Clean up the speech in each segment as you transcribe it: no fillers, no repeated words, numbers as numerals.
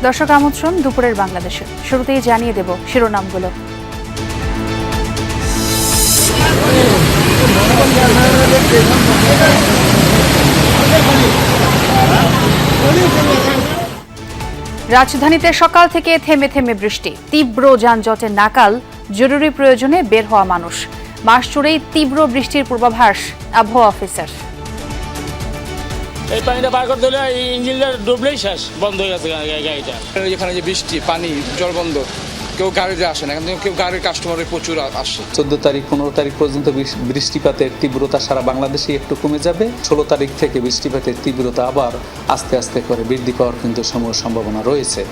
দর্শক আমন্ত্রণ দুপুরের বাংলাদেশে। শুরুতেই জানিয়ে দেব শিরোনামগুলো। রাজধানীতে সকাল থেকে থেমে থেমে বৃষ্টি, তীব্র যানজটে নাকাল জরুরি প্রয়োজনে বের হওয়া মানুষ। মাস জুড়েই তীব্র বৃষ্টির পূর্বাভাস আবহাওয়া অফিসের। এই পানিটা বার করতে হলে ইঞ্জিনটা ডুবলেই শেষ, বন্ধ হয়ে গেছে গাড়িটা। এখানে যে বৃষ্টি, পানি, জল বন্ধ, কেউ গাড়িতে আসে না, এখান থেকে কেউ গাড়ির কাস্টমারের প্রচুর আসে। 14 তারিখ 15 তারিখ পর্যন্ত বৃষ্টিপাতের তীব্রতা সারা বাংলাদেশে একটু কমে যাবে। 16 তারিখ থেকে বৃষ্টিপাতের তীব্রতা আবার আস্তে আস্তে করে বৃদ্ধি পাওয়ার কিন্তু সম্ভাবনা রয়েছে।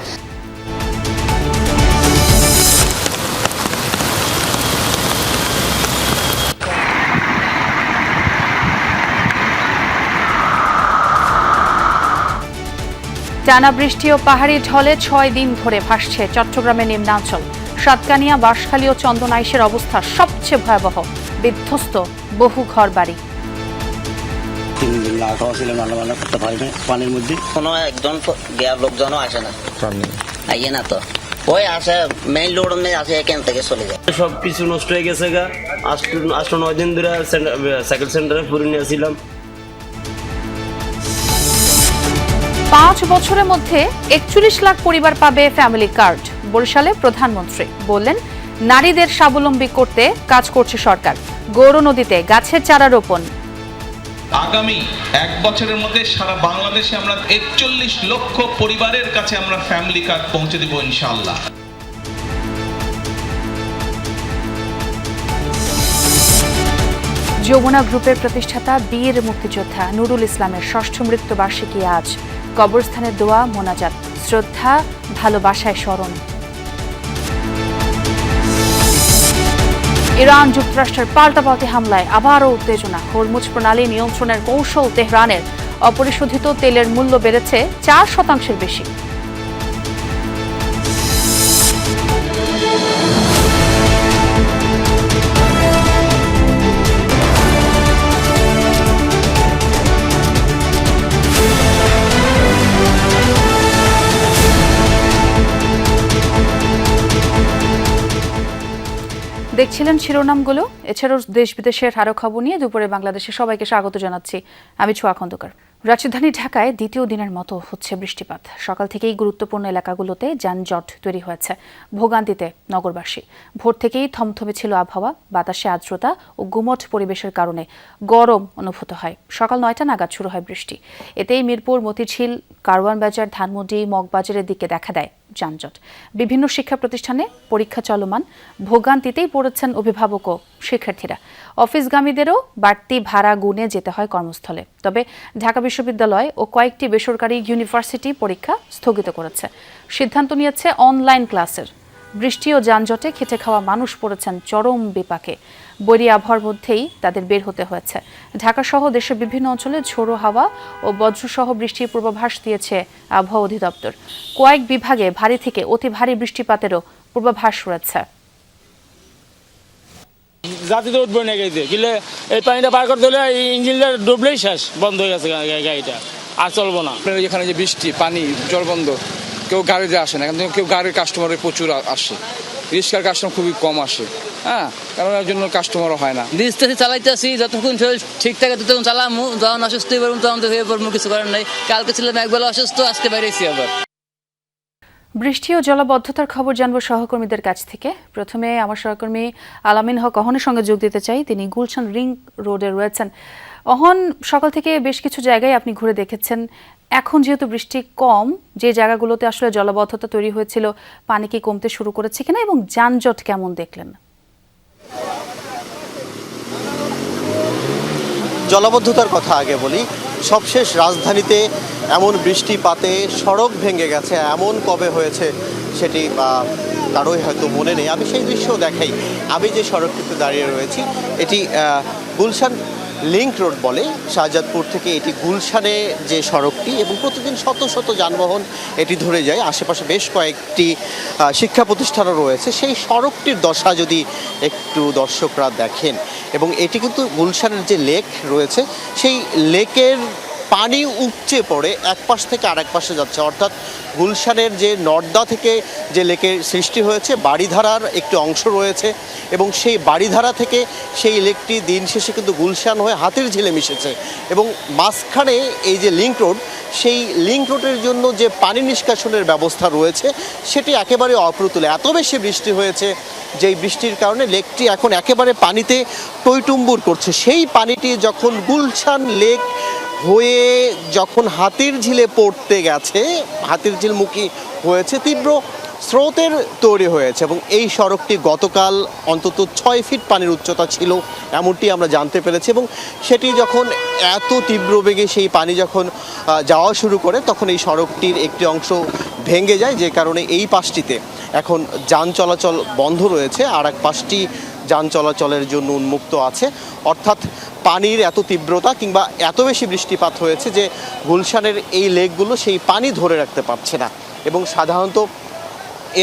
টানা বৃষ্টি ও পাহাড়ি ঢলে 6 দিন ধরে ভাসছে চট্টগ্রামের নিম্নাঞ্চল। সাতকানিয়া, বাঁশখালী ও চন্দনাইশের অবস্থা সবচেয়ে ভয়াবহ, বিধ্বস্ত বহু ঘরবাড়ি। 3 দিন না খাওয়া ছিল, রান্না করতে পারিনি পানির মধ্যে। কোনো একজন লোকজনও আসে না, আইয়ে না তো ওই আসে মেইন রোড মধ্যে আসে, এখান থেকে চলে যায়। সব কিছু নষ্ট হয়ে গেছে গা। 8-9 দিন ধরে সাইকেল সেন্টারে পড়ে নিয়েছিলাম। 5 বছরের মধ্যে 41 লাখ পরিবার পাবে ফ্যামিলি কার্ড। বরিশালে প্রধানমন্ত্রী বললেন, নারীদের স্বাবলম্বী করতে কাজ করছে সরকার। গৌর নদীতে গাছের চারা রোপণ। আগামী 1 বছরের মধ্যে সারা বাংলাদেশে আমরা 41 লক্ষ পরিবারের কাছে আমরা ফ্যামিলি কার্ড পৌঁছে দেব ইনশাআল্লাহ। যমুনা গ্রুপের প্রতিষ্ঠাতা বীর মুক্তিযোদ্ধা নুরুল ইসলামের 6ষ্ঠ মৃত্যুবার্ষিকী আজ। কবরস্থানে দোয়া, মোনাজাত, শ্রদ্ধা, ভালোবাসায় স্মরণ। ইরান যুক্তরাষ্ট্রের পাল্টাপাল্টি হামলায় আবারও উত্তেজনা। হরমুজ প্রণালী নিয়ন্ত্রণের কৌশল তেহরানের। অপরিশোধিত তেলের মূল্য বেড়েছে 4% বেশি। দেখছিলেন শিরোনামগুলো। এছাড়াও দেশ বিদেশের আরো খবর নিয়ে দুপুরে বাংলাদেশে সবাইকে স্বাগত জানাচ্ছি। আমি ছোঁয়া খন্দকার। রাজধানী ঢাকায় দ্বিতীয় দিনের মতো হচ্ছে বৃষ্টিপাত। সকাল থেকেই গুরুত্বপূর্ণ এলাকাগুলোতে যানজট তৈরি হয়েছে, ভোগান্তিতে নগরবাসী। ভোর থেকেই থমথমে ছিল আবহাওয়া, বাতাসে আর্দ্রতা ও গুমট পরিবেশের কারণে গরম অনুভূত হয়। সকাল 9টা নাগাদ শুরু হয় বৃষ্টি। এতেই মিরপুর, মতিঝিল, কারওয়ান বাজার, ধানমন্ডি, মগবাজারের দিকে দেখা দেয় যানজট। বিভিন্ন শিক্ষা প্রতিষ্ঠানে পরীক্ষা চলমান, ভোগান্তিতেই পড়েছেন অভিভাবক ও শিক্ষার্থীরা। অফিসগামীদেরও বাড়তি ভাড়া গুনে যেতে হয় কর্মস্থলে। তবে ঢাকা বিশ্ববিদ্যালয় ও কয়েকটি বেসরকারি ইউনিভার্সিটি পরীক্ষা স্থগিত করেছে। সিদ্ধান্ত নিয়েছে অনলাইন ক্লাসের। বৃষ্টি ও যানজটে খেটে খাওয়া মানুষ পড়েছেন চরম বিপাকে। বৈরী আবহাওয়ার মধ্যেই তাদের বের হতে হয়েছে। ঢাকা সহ দেশের বিভিন্ন অঞ্চলে ঝোড়ো হাওয়া ও বজ্রসহ বৃষ্টির পূর্বাভাস দিয়েছে আবহাওয়া অধিদপ্তর। কয়েক বিভাগে ভারী থেকে অতি ভারী বৃষ্টিপাতেরও পূর্বাভাস রয়েছে। জাতিতে উঠবে না গাড়িতে, কিন্তু এই পানিটা বার করতে হলে ইঞ্জিনটা ডুবলেই শেষ, বন্ধ হয়ে গেছে গাড়িটা, আর চলবো না। এখানে যে বৃষ্টি, পানি, জল বন্ধ, কেউ গাড়িতে আসে না, এখান থেকে কেউ গাড়ির কাস্টমারের প্রচুর আসে। রিক্সার কাস্টমার খুবই কম আসে, কারণ এর জন্য কাস্টমারও হয় না। দিস্তাছি চালাইতেছি, যতক্ষণ শরীর ঠিক থাকে ততক্ষণ চালামু। যখন অসুস্থ হয়ে পড়বো তখন তো হয়ে পড়বো, কিছু করার নাই। কালকে ছিলাম একবেলা অসুস্থ, আজকে বাইরেছি আবার। বৃষ্টি ও জলাবদ্ধতার খবর জানবো সহকর্মীদের কাছ থেকে। প্রথমে আমার সহকর্মী আলামিন হক অহনের সঙ্গে যোগ দিতে চাই। তিনি গুলশান রিং রোডে রয়েছেন। অহন, সকাল থেকে বেশ কিছু জায়গায় আপনি ঘুরে দেখেছেন। এখন যেহেতু বৃষ্টি কম, যে জায়গাগুলোতে আসলে জলাবদ্ধতা তৈরি হয়েছিল, পানি কি কমতে শুরু করেছে কিনা এবং যানজট কেমন দেখলেন? জলাবদ্ধতার কথা আগে বলি। সবশেষ রাজধানীতে এমন বৃষ্টিপাতে সড়ক ভেঙে গেছে এমন কবে হয়েছে সেটি কারোই হয়তো মনে নেই। আমি সেই দৃশ্য দেখাই। আমি যে সড়কটিতে দাঁড়িয়ে রয়েছি এটি গুলশান লিংক রোড বলে। শাহজাদপুর থেকে এটি গুলশানে যে সড়কটি, এবং প্রতিদিন শত শত যানবাহন এটি ধরে যায়। আশেপাশে বেশ কয়েকটি শিক্ষা প্রতিষ্ঠানও রয়েছে। সেই সড়কটির দশা যদি একটু দর্শকরা দেখেন, এবং এটি কিন্তু গুলশানের যে লেক রয়েছে সেই লেকের পানি উপচে পড়ে এক পাশ থেকে আরেক পাশে যাচ্ছে, অর্থাৎ গুলশানের যে নর্দা থেকে যে লেকের সৃষ্টি হয়েছে, বাড়িধারার একটি অংশ রয়েছে এবং সেই বাড়িধারা থেকে সেই লেকটি দিন শেষে কিন্তু গুলশান হয়ে হাতিরঝিলে মিশেছে এবং মাঝখানে এই যে লিংক রোড, সেই লিংক রোডের জন্য যে পানি নিষ্কাশনের ব্যবস্থা রয়েছে সেটি একেবারে অপ্রতুল। এত বেশি বৃষ্টি হয়েছে যেই বৃষ্টির কারণে লেকটি এখন একেবারে পানিতে টইটুম্বুর করছে। সেই পানিটি যখন গুলশান লেক হয়ে যখন হাতিরঝিলে পড়তে গেছে, হাতিরঝিলমুখী হয়েছে, তীব্র স্রোতের তৈরি হয়েছে এবং এই সড়কটি গতকাল অন্তত 6 ফিট পানির উচ্চতা ছিল এমনটি আমরা জানতে পেরেছি এবং সেটি যখন এত তীব্র বেগে সেই পানি যখন যাওয়া শুরু করে তখন এই সড়কটির একটি অংশ ভেঙে যায়, যে কারণে এই পাশটিতে এখন যান চলাচল বন্ধ রয়েছে, আর এক পাশটি যান চলাচলের জন্য উন্মুক্ত আছে। অর্থাৎ পানির এত তীব্রতা কিংবা এত বেশি বৃষ্টিপাত হয়েছে যে গুলশানের এই লেকগুলো সেই পানি ধরে রাখতে পারছে না এবং সাধারণত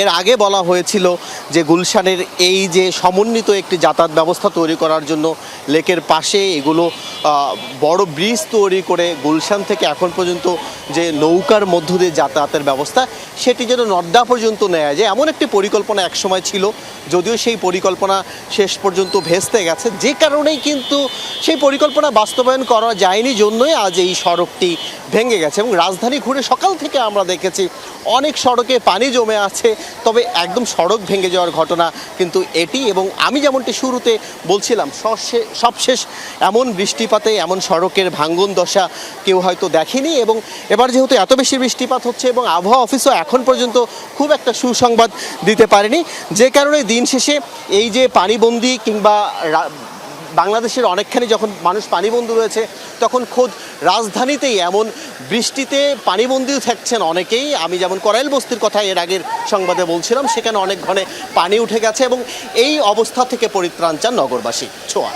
এর আগে বলা হয়েছিল যে গুলশানের এই যে সমন্বিত একটি যাতায়াত ব্যবস্থা তৈরি করার জন্য লেকের পাশে এগুলো বড় ব্রিজ তৈরি করে গুলশান থেকে এখন পর্যন্ত যে নৌকার মধ্য দিয়ে যাতায়াতের ব্যবস্থা সেটি যেন নর্দা পর্যন্ত নেওয়া যায়, এমন একটি পরিকল্পনা একসময় ছিল, যদিও সেই পরিকল্পনা শেষ পর্যন্ত ভেস্তে গেছে, যে কারণেই কিন্তু সেই পরিকল্পনা বাস্তবায়ন করা যায়নি জন্যই আজ এই সড়কটি ভেঙে গেছে। এবং রাজধানী ঘুরে সকাল থেকে আমরা দেখেছি অনেক সড়কে পানি জমে আছে, তবে একদম সড়ক ভেঙে যাওয়ার ঘটনা কিন্তু এটি। এবং আমি যেমনটি শুরুতে বলছিলাম, সবশেষ এমন বৃষ্টিপাতে এমন সড়কের ভাঙ্গন দশা কেউ হয়তো দেখেনি এবং এবার যেহেতু এত বেশি বৃষ্টিপাত হচ্ছে এবং আবহাওয়া অফিসও এখন পর্যন্ত খুব একটা সুসংবাদ দিতে পারেনি, যে কারণে দিন শেষে এই যে পানিবন্দী কিংবা বাংলাদেশের অনেকখানি যখন মানুষ পানিবন্দী রয়েছে তখন খোদ রাজধানীতেই এমন বৃষ্টিতে পানিবন্দীও থাকছেন অনেকেই। আমি যেমন করাইল বস্তির কথা এর আগের সংবাদে বলছিলাম, সেখানে অনেক ঘনে পানি উঠে গেছে এবং এই অবস্থা থেকে পরিত্রাণ চান নগরবাসী। ছোঁয়া।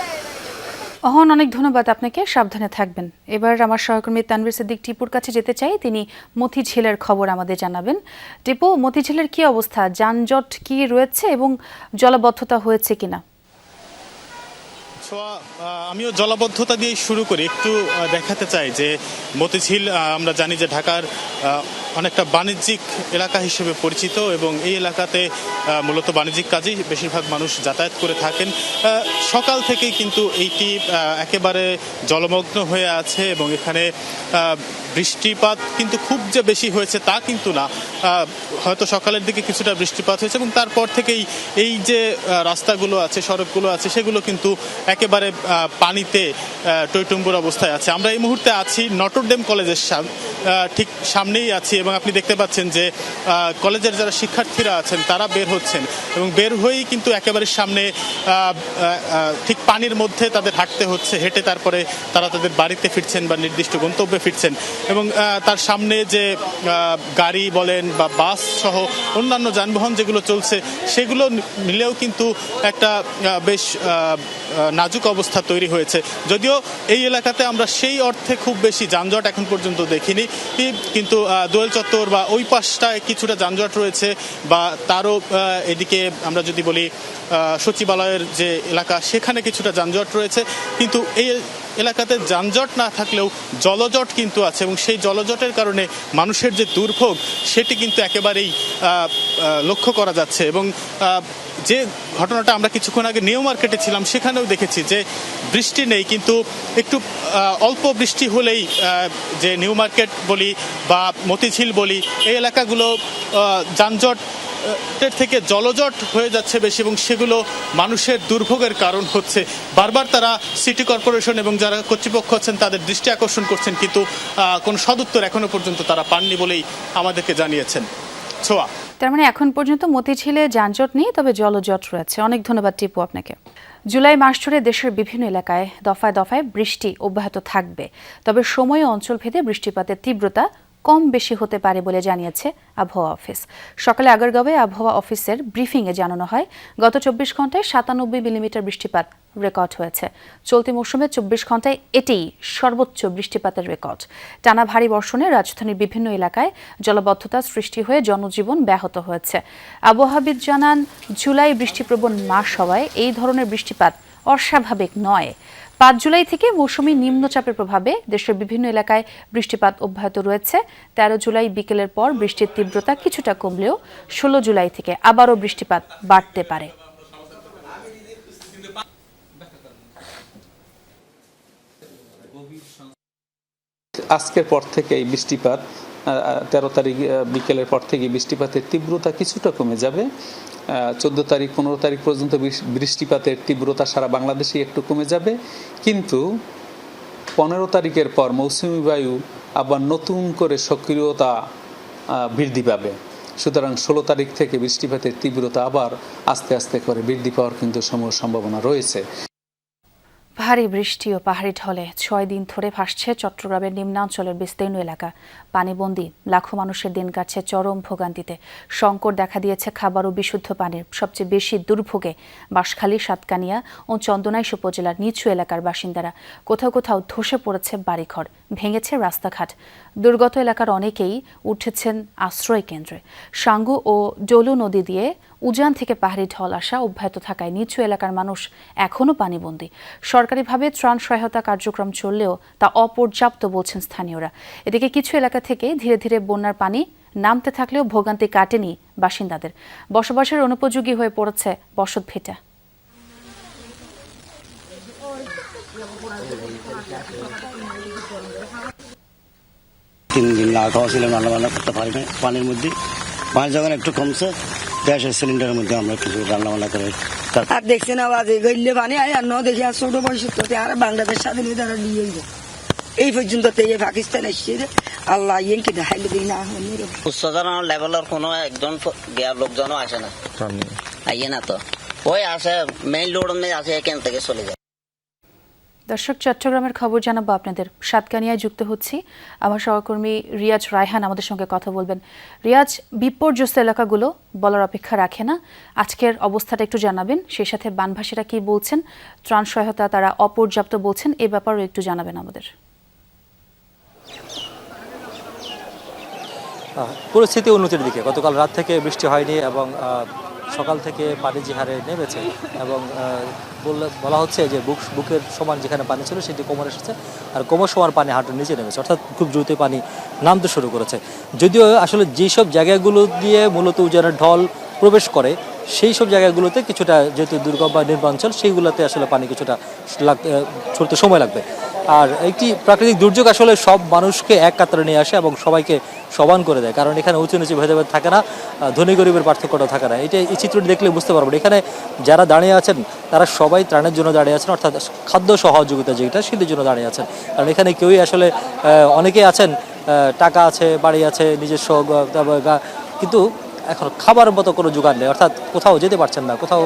অহন, অনেক ধন্যবাদ আপনাকে, সাবধানে থাকবেন। এবার আমার সহকর্মী তানভীর সিদ্দিক টিপুর কাছে যেতে চাই, তিনি মতিঝিলের খবর আমাদের জানাবেন। টিপু, মতিঝিলের কি অবস্থা, যানজট কি রয়েছে এবং জলাবদ্ধতা হয়েছে কিনা? আমিও জলাবদ্ধতা দিয়ে শুরু করি। একটু দেখাতে চাই যে মতিঝিল আমরা জানি যে ঢাকার অনেকটা বাণিজ্যিক এলাকা হিসেবে পরিচিত এবং এই এলাকাতে মূলত বাণিজ্যিক কাজেই বেশিরভাগ মানুষ যাতায়াত করে থাকেন। সকাল থেকেই কিন্তু এইটি একেবারে জলমগ্ন হয়ে আছে এবং এখানে বৃষ্টিপাত কিন্তু খুব যে বেশি হয়েছে তা কিন্তু না, হয়তো সকালের দিকে কিছুটা বৃষ্টিপাত হয়েছে এবং তারপর থেকেই এই যে রাস্তাগুলো আছে, সড়কগুলো আছে, সেগুলো কিন্তু একেবারে পানিতে টইটুম্বুর অবস্থায় আছে। আমরা এই মুহূর্তে আছি নটরডেম কলেজের ঠিক সামনেই আছি এবং আপনি দেখতে পাচ্ছেন যে কলেজের যারা শিক্ষার্থীরা আছেন তারা বের হচ্ছেন এবং বের হয়েই কিন্তু একেবারে সামনে ঠিক পানির মধ্যে তাদের হাঁটতে হচ্ছে, হেঁটে তারপরে তারা তাদের বাড়িতে ফিরছেন বা নির্দিষ্ট গন্তব্যে ফিরছেন এবং তার সামনে যে গাড়ি বলেন বা বাস সহ অন্যান্য যানবাহন যেগুলো চলছে সেগুলো মিলেও কিন্তু একটা বেশ নাজুক অবস্থা তৈরি হয়েছে। যদিও এই এলাকাতে আমরা সেই অর্থে খুব বেশি যানজট এখন পর্যন্ত দেখিনি, কিন্তু দোয়েল চত্বর বা ওই পাশটায় কিছুটা যানজট রয়েছে বা তারও এদিকে আমরা যদি বলি সচিবালয়ের যে এলাকা সেখানে কিছুটা যানজট রয়েছে, কিন্তু এই এলাকাতে যানজট না থাকলেও জলজট কিন্তু আছে এবং সেই জলজটের কারণে মানুষের যে দুর্ভোগ সেটি কিন্তু একেবারেই লক্ষ্য করা যাচ্ছে। এবং যে ঘটনাটা আমরা কিছুক্ষণ আগে নিউ মার্কেটে ছিলাম সেখানেও দেখেছি যে বৃষ্টি নেই, কিন্তু একটু অল্প বৃষ্টি হলেই যে নিউ মার্কেট বলি বা মতিঝিল বলি এই এলাকাগুলো যানজট থেকে জলজট হয়ে যাচ্ছে বেশি এবং সেগুলো মানুষের দুর্ভোগের কারণ হচ্ছে। বারবার তারা সিটি কর্পোরেশন এবং যারা কর্তৃপক্ষ আছেন তাদের দৃষ্টি আকর্ষণ করছেন, কিন্তু কোনো সদুত্তর এখনো পর্যন্ত তারা পাননি বলেই আমাদেরকে জানিয়েছেন। ছোঁয়া। তার মানে এখন পর্যন্ত মতিঝিলে যানজট নেই, তবে জলজট রয়েছে। অনেক ধন্যবাদ টিপু আপনাকে। জুলাই মাস জুড়ে দেশের বিভিন্ন এলাকায় দফায় দফায় বৃষ্টি অব্যাহত থাকবে, তবে সময় ও অঞ্চলভেদে বৃষ্টিপাতের তীব্রতা কম বেশি হতে পারে বলে জানিয়েছে আবহাওয়া অফিস। সকালে আগারগাঁওয়ে আবহাওয়া অফিসের ব্রিফিংয়ে জানানো হয়, গত 24 ঘন্টায় 97 মিলিমিটার বৃষ্টিপাত রেকর্ড হয়েছে। চলতি মৌসুমে 24 ঘন্টায় এটিই সর্বোচ্চ বৃষ্টিপাতের রেকর্ড। টানা ভারী বর্ষণে রাজধানীর বিভিন্ন এলাকায় জলাবদ্ধতা সৃষ্টি হয়ে জনজীবন ব্যাহত হয়েছে। আবহাওয়াবিদ জানান, জুলাই বৃষ্টিপ্রবণ মাস হওয়ায় এই ধরনের বৃষ্টিপাত অস্বাভাবিক নয়। 5 জুলাই থেকে মৌসুমী নিম্নচাপের প্রভাবে দেশের বিভিন্ন এলাকায় বৃষ্টিপাত অব্যাহত রয়েছে। 13 জুলাই বিকেলের পর বৃষ্টির তীব্রতা কিছুটা কমলেও 16 জুলাই থেকে আবারও বৃষ্টিপাত বাড়তে পারে। আজকের পর থেকে এই বৃষ্টিপাত 13 তারিখ বিকেলের পর থেকে বৃষ্টিপাতের তীব্রতা কিছুটা কমে যাবে। 14 তারিখ 15 তারিখ পর্যন্ত বৃষ্টিপাতের তীব্রতা সারা বাংলাদেশে একটু কমে যাবে, কিন্তু 15 তারিখের পর মৌসুমী বায়ু আবার নতুন করে সক্রিয়তা বৃদ্ধি পাবে। সুতরাং 16 তারিখ থেকে বৃষ্টিপাতের তীব্রতা আবার আস্তে আস্তে করে বৃদ্ধি পাওয়ার কিন্তু সম্ভাবনা রয়েছে। ভারী বৃষ্টি ও পাহাড়ি ঢলে 6 দিন ধরে ভাসছে চট্টগ্রামের নিম্নাঞ্চলের বিস্তীর্ণ এলাকা। পানিবন্দী লাখো মানুষের দিন কাটছে চরম ভোগান্তিতে। সংকট দেখা দিয়েছে খাবার ও বিশুদ্ধ পানির। সবচেয়ে বেশি দুর্ভোগে বাঁশখালী, সাতকানিয়া ও চন্দনাইশ উপজেলার নিচু এলাকার বাসিন্দারা। কোথাও কোথাও ধসে পড়েছে বাড়িঘর, ভেঙেছে রাস্তাঘাট। দুর্গত এলাকার অনেকেই উঠেছেন আশ্রয় কেন্দ্রে। সাঙ্গু ও ডলু নদী দিয়ে উজান থেকে পাহাড়ি ঢল আসা অব্যাহত থাকায় নিচু এলাকার মানুষ এখনও পানিবন্দী। সরকারিভাবে ত্রাণ সহায়তা কার্যক্রম চললেও তা অপর্যাপ্ত বলছেন স্থানীয়রা। এদিকে কিছু এলাকা থেকে ধীরে ধীরে বন্যার পানি নামতে থাকলেও ভোগান্তি কাটেনি বাসিন্দাদের। বসবাসের অনুপযোগী হয়ে পড়েছে বসতভিটা। 3 দিন না খাওয়া ছিলাম, রান্নাবান্না করতে পারি না পানির মধ্যে। পানি যখন একটু কমছে, গ্যাসের সিলিন্ডারের মধ্যে আমরা কিছু রান্নাবান্না করে। আর দেখছি না বাজে গইলে পানি আয় আর ন দেখি আর ছোট বয়সে আর বাংলাদেশ স্বাধীন হয়ে তারা নিয়ে যায় এই পর্যন্ত পাকিস্তান এসছে আল্লাহ ইয়েন কি দেখাইলে দিই না। উচ্চতর লেভেলের কোনো একজন লোকজনও আসে না, আইয়ে না তো। ওই আসে মেইন রোড আসে এখান থেকে চলে যায়। দর্শক, চট্টগ্রামের খবর জানাবো আপনাদের। সাতকানিয়ায় যুক্ত হচ্ছি, আমার সহকর্মী রিয়াজ রায়হান আমাদের সঙ্গে কথা বলবেন। রিয়াজ, বিপর্যস্ত এলাকাগুলো বলার অপেক্ষা রাখে না, আজকের অবস্থাটা একটু জানাবেন। সেই সাথে বানভাসীরা কি বলছেন, ত্রাণ সহায়তা তারা অপর্যাপ্ত বলছেন, এ ব্যাপারেও একটু জানাবেন আমাদের। পরিস্থিতি উন্নতির দিকে। গতকাল রাত থেকে বৃষ্টি হয়নি এবং সকাল থেকে পানি যে হারে নেমেছে এবং বলা হচ্ছে যে বুকের সমান যেখানে পানি ছিল সেটি কোমর এসেছে, আর কোমর সমান পানি হাঁটুর নিচে নেমেছে, অর্থাৎ খুব দ্রুত পানি নামতে শুরু করেছে। যদিও আসলে যেসব জায়গাগুলো দিয়ে মূলত উজানের ঢল প্রবেশ করে সেই সব জায়গাগুলোতে কিছুটা, যেহেতু দুর্গম বা নিম্নাঞ্চল, সেইগুলোতে আসলে পানি কিছুটা ছুটতে সময় লাগবে। আর একটি প্রাকৃতিক দুর্যোগ আসলে সব মানুষকে এক কাতারে নিয়ে আসে এবং সবাইকে সমান করে দেয়, কারণ এখানে উঁচু নিচু ভেদাভেদ থাকে না, ধনী গরিবের পার্থক্যটা থাকে না। এই চিত্রটি দেখলে বুঝতে পারবেন এখানে যারা দাঁড়িয়ে আছেন তারা সবাই ত্রাণের জন্য দাঁড়িয়ে আছেন, অর্থাৎ খাদ্য সহযোগিতা যেটা সেটির জন্য দাঁড়িয়ে আছেন। কারণ এখানে কেউই আসলে, অনেকেই আছেন টাকা আছে, বাড়ি আছে, নিজস্ব, কিন্তু এখন খাবার মতো কোনো জোগাড় নেই, অর্থাৎ কোথাও যেতে পারছেন না, কোথাও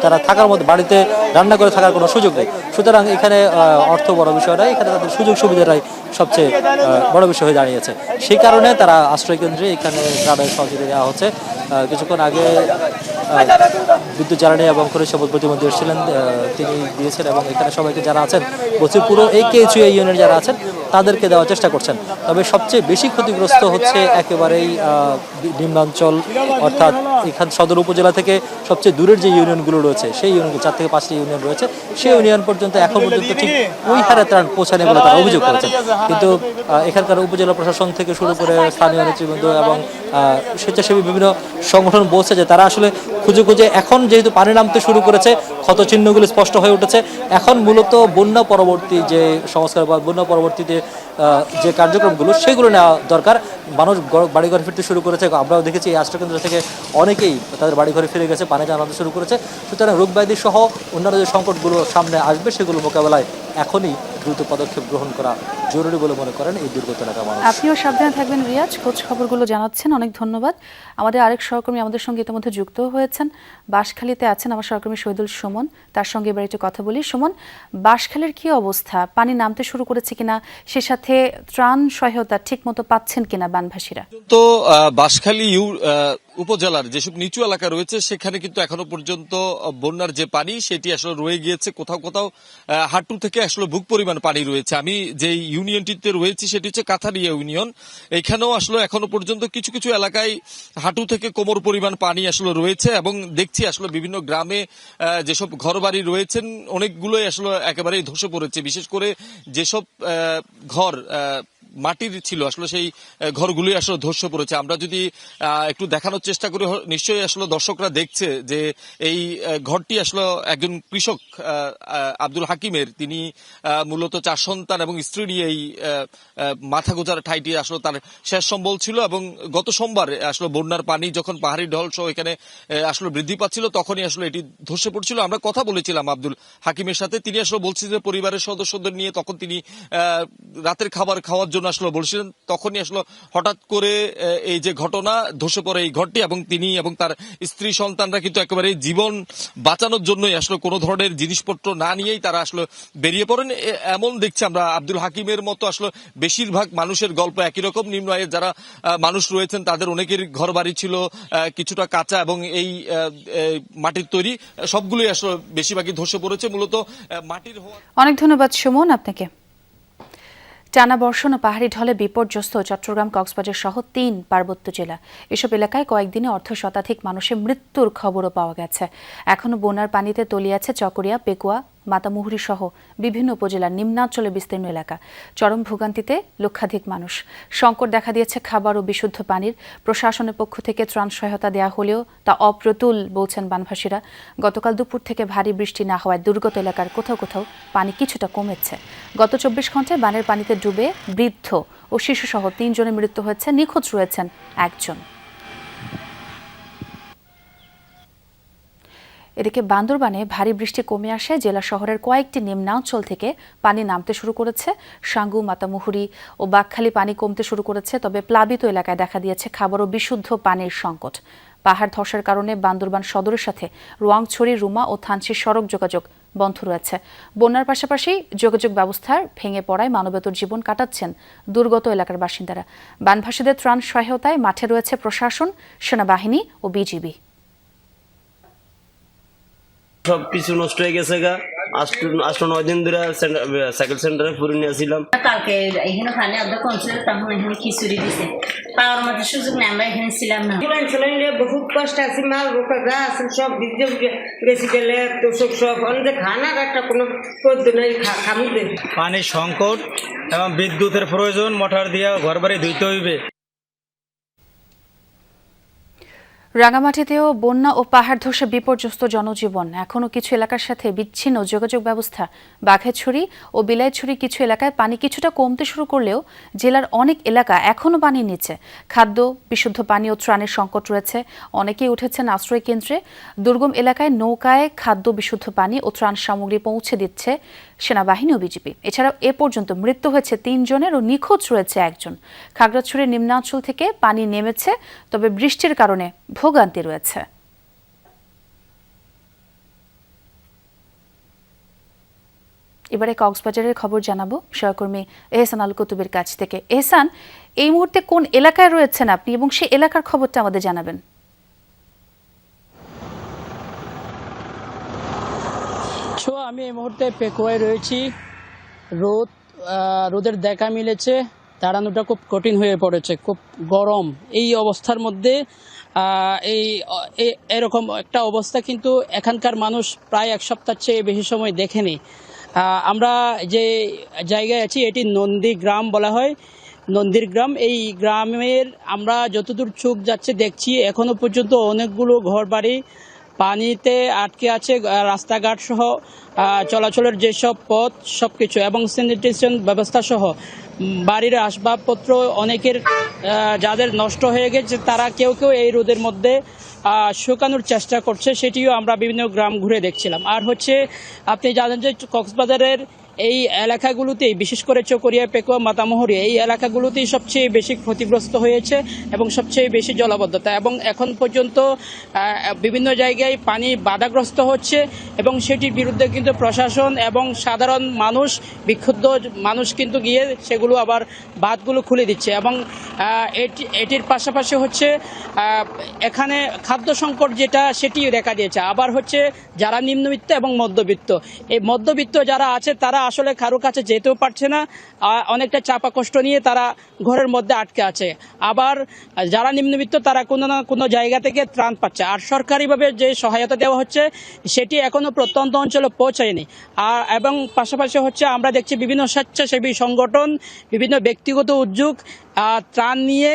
তারা থাকার মতো, বাড়িতে রান্না করে থাকার কোনো সুযোগ নেই। সুতরাং এখানে অর্থ বড় বিষয় নয়, এখানে তাদের সুযোগ সুবিধাটাই সবচেয়ে বড় বিষয় হয়ে দাঁড়িয়েছে। সেই কারণে তারা আশ্রয় কেন্দ্রে এখানে ত্রাণের সহযোগিতা দেওয়া হচ্ছে। কিছুক্ষণ আগে বিদ্যুৎ জ্বালানি এবং খনিজ সম্পদ প্রতিমন্ত্রী এসেছিলেন, তিনি দিয়েছেন এবং এখানে সবাইকে যারা আছেন বলছি পুরো এই কেএইচইউ ইউনিয়নের যারা আছেন তাদেরকে দেওয়ার চেষ্টা করছেন। তবে সবচেয়ে বেশি ক্ষতিগ্রস্ত হচ্ছে একেবারেই নিম্নাঞ্চল, অর্থাৎ এখান সদর উপজেলা থেকে সবচেয়ে দূরের যে ইউনিয়নগুলো রয়েছে, সেই ইউনিয়নগুলো 4 থেকে 5টি ইউনিয়ন রয়েছে, সেই ইউনিয়ন পর্যন্ত এখন পর্যন্ত ঠিক ওই হারে ত্রাণ পৌঁছায়নি বলে তারা অভিযোগ করেছেন। কিন্তু এখানকার উপজেলা প্রশাসন থেকে শুরু করে স্থানীয় নেতৃবৃন্দ এবং স্বেচ্ছাসেবী বিভিন্ন সংগঠন বলছে যে তারা আসলে খুঁজে খুঁজে, এখন যেহেতু পানি নামতে শুরু করেছে, ক্ষত চিহ্নগুলি স্পষ্ট হয়ে উঠেছে, এখন মূলত বন্যা পরবর্তী যে সংস্কার বা বন্যা পরবর্তীতে যে কার্যক্রমগুলো সেগুলো নেওয়া দরকার। মানুষ বাড়িঘরে ফিরতে শুরু করেছে, আমরাও দেখেছি এই আশ্রয়কেন্দ্র থেকে অনেকেই তাদের বাড়িঘরে ফিরে গেছে, পানি জানাতে শুরু করেছে। সুতরাং রোগ ব্যাধি সহ অন্যান্য যে সংকটগুলো সামনে আসবে সেগুলো মোকাবেলায় এখনই দ্রুত পদক্ষেপ গ্রহণ করা জরুরি বলে মনে করেন এই দুর্গত এলাকার মানুষ। আপনিও সাবধানে থাকবেন রিয়াজ, খোঁজ খবরগুলো জানাচ্ছেন, অনেক ধন্যবাদ। আমাদের আরেক সহকর্মী আমাদের সঙ্গে ইতিমধ্যে যুক্ত হয়েছেন, বাঁশখালীতে আছেন আমার সহকর্মী শহীদুল সুমন, তার সঙ্গে এবার একটু কথা বলি। সুমন, বাঁশখালীর কি অবস্থা, পানি নামতে শুরু করেছে কিনা, সে সাথে ত্রাণ সহায়তা ঠিক মতো পাচ্ছেন কিনা বানভাসীরা? তো বাঁশখালী উপজেলার যেসব নিচু এলাকা রয়েছে সেখানে কিন্তু এখনো পর্যন্ত বন্যার যে পানি সেটি আসলে রয়ে গিয়েছে, কোথাও কোথাও হাঁটু থেকে আসলে বুক পরিমাণ পানি রয়েছে। আমি যে ইউনিয়নটিতে রয়েছি সেটি হচ্ছে কাথারিয়া ইউনিয়ন, এখানেও আসলে এখনো পর্যন্ত কিছু কিছু এলাকায় হাঁটু থেকে কোমর পরিমাণ পানি আসলে রয়েছে এবং দেখছি আসলে বিভিন্ন গ্রামে যেসব ঘরবাড়ি রয়েছেন অনেকগুলোই আসলে একেবারেই ধসে পড়েছে, বিশেষ করে যেসব ঘর মাটির ছিল আসলে সেই ঘরগুলি আসলে ধসে পড়েছে। আমরা যদি একটু দেখানোর চেষ্টা করি, নিশ্চয়ই আসলে দর্শকরা দেখছে যে এই ঘরটি আসলে একজন কৃষক আব্দুল হাকিমের, তিনি মূলত 4 সন্তান এবং স্ত্রী নিয়ে এই মাথা গোজার ঠাইটি আসলে তার শেষ সম্বল ছিল এবং গত সোমবার আসলে বন্যার পানি যখন পাহাড়ি ঢল সহ এখানে আসলে বৃদ্ধি পাচ্ছিল তখনই আসলে এটি ধসে পড়ছিল। আমরা কথা বলেছিলাম আব্দুল হাকিমের সাথে, তিনি আসলে বলছিলেন যে পরিবারের সদস্যদের নিয়ে তখন তিনি রাতের খাবার খাওয়ার জন্য আসলে বলছিলেন, তখনই আসলে হঠাৎ করে এই যে ঘটনা, ধসে পড়ে এই ঘরটি এবং তিনি এবং তার স্ত্রী সন্তানরা কিন্তু একেবারে জীবন বাঁচানোর জন্যই আসলে কোনো ধরনের জিনিসপত্র না নিয়েই তারা আসলে বেরিয়ে পড়েন। এমন দেখছি আমরা আব্দুল হাকিমের মতো আসলে বেশিরভাগ মানুষের গল্প একই রকম। নিম্ন আয়ের যারা মানুষ রয়েছেন তাদের অনেকের ঘর বাড়ি ছিল কিছুটা কাঁচা এবং এই মাটির তৈরি, সবগুলোই আসলে বেশিরভাগই ধসে পড়েছে মূলত মাটির হওয়া। অনেক ধন্যবাদ সুমন আপনাকে। টানা বর্ষণ ও পাহাড়ি ঢলে বিপর্যস্ত চট্টগ্রাম, কক্সবাজার সহ 3 পার্বত্য জেলা। এসব এলাকায় কয়েকদিনে অর্ধশতাধিক মানুষের মৃত্যুর খবরও পাওয়া গেছে। এখনও বন্যার পানিতে তলিয়ে আছে চকরিয়া, পেকুয়া, মাতামুহুরী সহ বিভিন্ন উপজেলার নিম্নাঞ্চলে বিস্তীর্ণ এলাকা। চরম ভোগান্তিতে লক্ষাধিক মানুষ। সংকট দেখা দিয়েছে খাবার ও বিশুদ্ধ পানির। প্রশাসনের পক্ষ থেকে ত্রাণ সহায়তা দেওয়া হলেও তা অপ্রতুল বলছেন বানভাসীরা। গতকাল দুপুর থেকে ভারী বৃষ্টি না হওয়ায় দুর্গত এলাকার কোথাও কোথাও পানি কিছুটা কমেছে। গত 24 ঘন্টায় বানের পানিতে ডুবে বৃদ্ধ ও শিশুসহ 3 জনের মৃত্যু হয়েছে, নিখোঁজ রয়েছেন 1 জন। এদিকে বান্দরবানে ভারী বৃষ্টি কমে আসে জেলা শহরের কয়েকটি নিম্নাঞ্চল থেকে পানি নামতে শুরু করেছে। সাঙ্গু, মাতামুহুরী ও বাকখালী পানি কমতে শুরু করেছে, তবে প্লাবিত এলাকায় দেখা দিয়েছে খাবার ও বিশুদ্ধ পানির সংকট। পাহাড় ধসের কারণে বান্দরবান সদরের সাথে রোয়াংছড়ি, রুমা ও থানচির সড়ক যোগাযোগ বন্ধ রয়েছে। বন্যার পাশাপাশি যোগাযোগ ব্যবস্থার ভেঙে পড়ায় মানবেতর জীবন কাটাচ্ছেন দুর্গত এলাকার বাসিন্দারা। বানভাসীদের ত্রাণ সহায়তায় মাঠে রয়েছে প্রশাসন, সেনাবাহিনী ও বিজিবি। সবকিছু নষ্ট হয়ে গেছে গা। 8-9 দিন ধরে সাইকেল সেন্টারে ফুরে নিয়েছিলাম। কালকে এখানে পানি অর্ধেক কমছিল, তখন এখানে খিচুড়ি দিছে, পাওয়ার মতো সুযোগ নেই, আমরা এখানে ছিলাম না। বহুত কষ্ট আছে, মাল বোকা যা আছে সব ভিজে বেশি গেলে তো সব অনেক খানার একটা কোনো পদ্য নেই, খামুদে পানির সংকট এবং বিদ্যুতের প্রয়োজন, মোটর দিয়ে ঘর বাড়ি ধুইতে হইবে। রাঙামাটিতেও বন্যা ও পাহাড় ধসে বিপর্যস্ত জনজীবন। এখনও কিছু এলাকার সাথে বিচ্ছিন্ন যোগাযোগ ব্যবস্থা। বাঘেছড়ি ও বিলাইছড়ি কিছু এলাকায় পানি কিছুটা কমতে শুরু করলেও জেলার অনেক এলাকা এখনও পানির নিচে। খাদ্য, বিশুদ্ধ পানি ও ত্রাণের সংকট রয়েছে। অনেকেই উঠেছেন আশ্রয় কেন্দ্রে। দুর্গম এলাকায় নৌকায় খাদ্য, বিশুদ্ধ পানি ও ত্রাণ সামগ্রী পৌঁছে দিচ্ছে সেনাবাহিনী ও বিজিবি। এছাড়াও এ পর্যন্ত মৃত্যু হয়েছে 3 জনের ও নিখোঁজ রয়েছে 1 জন। খাগড়াছড়ির নিম্নাঞ্চল থেকে পানি নেমেছে, তবে বৃষ্টির কারণে ভোগান্তি রয়েছে। এবারে কক্সবাজারের খবর জানাবো সহকর্মী এহসান আল কুতুবের কাছ থেকে। এহসান, এই মুহূর্তে কোন এলাকায় রয়েছেন আপনি এবং সেই এলাকার খবরটা আমাদের জানাবেন। আমি এই মুহূর্তে পেকুয়ায় রয়েছি। রোদের দেখা মিলেছে, দাঁড়ানোটা খুব কঠিন হয়ে পড়েছে, খুব গরম। এই অবস্থার মধ্যে এরকম একটা অবস্থা কিন্তু এখানকার মানুষ প্রায় 1 সপ্তাহের চেয়ে বেশি সময় দেখেনি। আমরা যে জায়গায় আছি এটি নন্দী গ্রাম বলা হয়, নন্দীর গ্রাম। এই গ্রামের আমরা যতদূর চোখ যাচ্ছে দেখছি এখনো পর্যন্ত অনেকগুলো ঘরবাড়ি পানিতে আটকে আছে, রাস্তাঘাট সহ চলাচলের যেসব পথ সবকিছু এবং স্যানিটেশন ব্যবস্থা সহ বাড়ির আসবাবপত্র অনেকের যাদের নষ্ট হয়ে গেছে তারা কেউ কেউ এই রোদের মধ্যে শুকানোর চেষ্টা করছে, সেটিও আমরা বিভিন্ন গ্রাম ঘুরে দেখছিলাম। আর হচ্ছে আপনি জানেন যে কক্সবাজারের এই এলাকাগুলোতেই বিশেষ করে চকরিয়া, পেকুয়া, মাতামুহুরী এই এলাকাগুলোতেই সবচেয়ে বেশি ক্ষতিগ্রস্ত হয়েছে এবং সবচেয়ে বেশি জলাবদ্ধতা, এবং এখন পর্যন্ত বিভিন্ন জায়গায় পানি বাধাগ্রস্ত হচ্ছে এবং সেটির বিরুদ্ধে কিন্তু প্রশাসন এবং সাধারণ মানুষ, বিক্ষুব্ধ মানুষ কিন্তু গিয়ে সেগুলো আবার বাঁধগুলো খুলে দিচ্ছে। এবং এটির পাশাপাশি হচ্ছে এখানে খাদ্য সংকট যেটা সেটিও দেখা দিয়েছে। আবার হচ্ছে যারা নিম্নবিত্ত এবং মধ্যবিত্ত, এই মধ্যবিত্ত যারা আছে তারা আসলে কারো কাছে যেতেও পারছে না, অনেকটা চাপা কষ্ট নিয়ে তারা ঘরের মধ্যে আটকে আছে। আবার যারা নিম্নবিত্ত তারা কোনো না কোনো জায়গা থেকে ত্রাণ পাচ্ছে, আর সরকারিভাবে যে সহায়তা দেওয়া হচ্ছে সেটি এখনো প্রত্যন্ত অঞ্চলে পৌঁছায়নি। এবং পাশাপাশি হচ্ছে আমরা দেখছি বিভিন্ন স্বেচ্ছাসেবী সংগঠন, বিভিন্ন ব্যক্তিগত উদ্যোগ ত্রাণ নিয়ে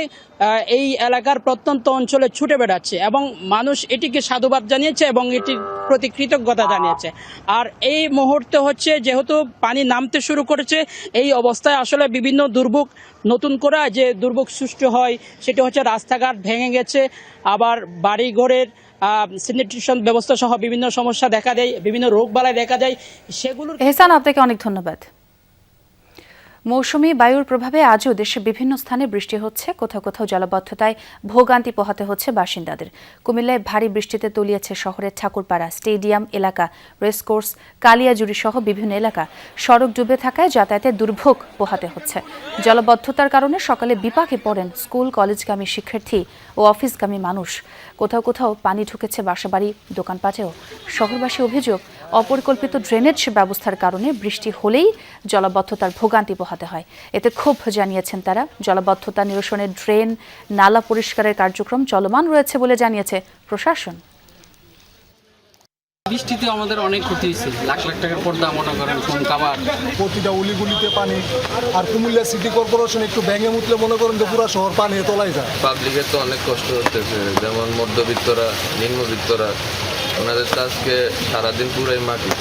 এই এলাকার প্রত্যন্ত অঞ্চলে ছুটে বেড়াচ্ছে এবং মানুষ এটিকে সাধুবাদ জানিয়েছে এবং এটির প্রতি কৃতজ্ঞতা জানিয়েছে। আর এই মুহূর্তে হচ্ছে যেহেতু পানি নামতে শুরু করেছে, এই অবস্থায় আসলে বিভিন্ন দুর্ভোগ নতুন করে যে দুর্ভোগ সৃষ্টি হয় সেটি হচ্ছে রাস্তাঘাট ভেঙে গেছে, আবার বাড়িঘরের স্যানিটেশন ব্যবস্থা সহ বিভিন্ন সমস্যা দেখা দেয়, বিভিন্ন রোগবালাই দেখা যায়। সেগুলোর এহসান, আপনাকে অনেক ধন্যবাদ। মৌসুমী বায়ুর প্রভাবে আজও দেশের বিভিন্ন স্থানে বৃষ্টি হচ্ছে, কোথাও কোথাও জলাবদ্ধতায় ভোগান্তি পোহাতে হচ্ছে বাসিন্দাদের। কুমিল্লায় ভারী বৃষ্টিতে তলিয়েছে শহরের ঠাকুরপাড়া, স্টেডিয়াম এলাকা, রেসকোর্স, কালিয়াজুড়ি সহ বিভিন্ন এলাকা। সড়ক ডুবে থাকায় যাতায়াতে দুর্ভোগ পোহাতে হচ্ছে। জলাবদ্ধতার কারণে সকালে বিপাকে পড়েন স্কুল কলেজগামী শিক্ষার্থী ও অফিসগামী মানুষ। কোথাও কোথাও পানি ঢুকেছে বাসাবাড়ি, দোকানপাটেও। শহরবাসী অভিযোগ, অপরিকল্পিত ড্রেনেজ ব্যবস্থার কারণে বৃষ্টি হলেই জলাবদ্ধতার ভোগান্তি পোহাতে হয়। এতে ক্ষোভ জানিয়েছেন তারা। জলাবদ্ধতা নিরসনে ড্রেন, নালা পরিষ্কারের কার্যক্রম চলমান রয়েছে বলে জানিয়েছে প্রশাসন। বৃষ্টিতে আমাদের অনেক ক্ষতি হয়েছে, লাখ লাখ টাকার পর্দা মনে করেন, ফোন কাভার, প্রতিটা উলিগুলিতে পানি। আর কুমিল্লা সিটি কর্পোরেশন একটু ভেঙে মুতলে মনে করেন যে পুরো শহর পানি তলায় যায়। পাবলিকের তো অনেক কষ্ট হতেছে, যেমন মধ্যবিত্তরা, নিম্নবিত্তরা, ওনাদের তো আজকে সারাদিন পুরাই মাটি।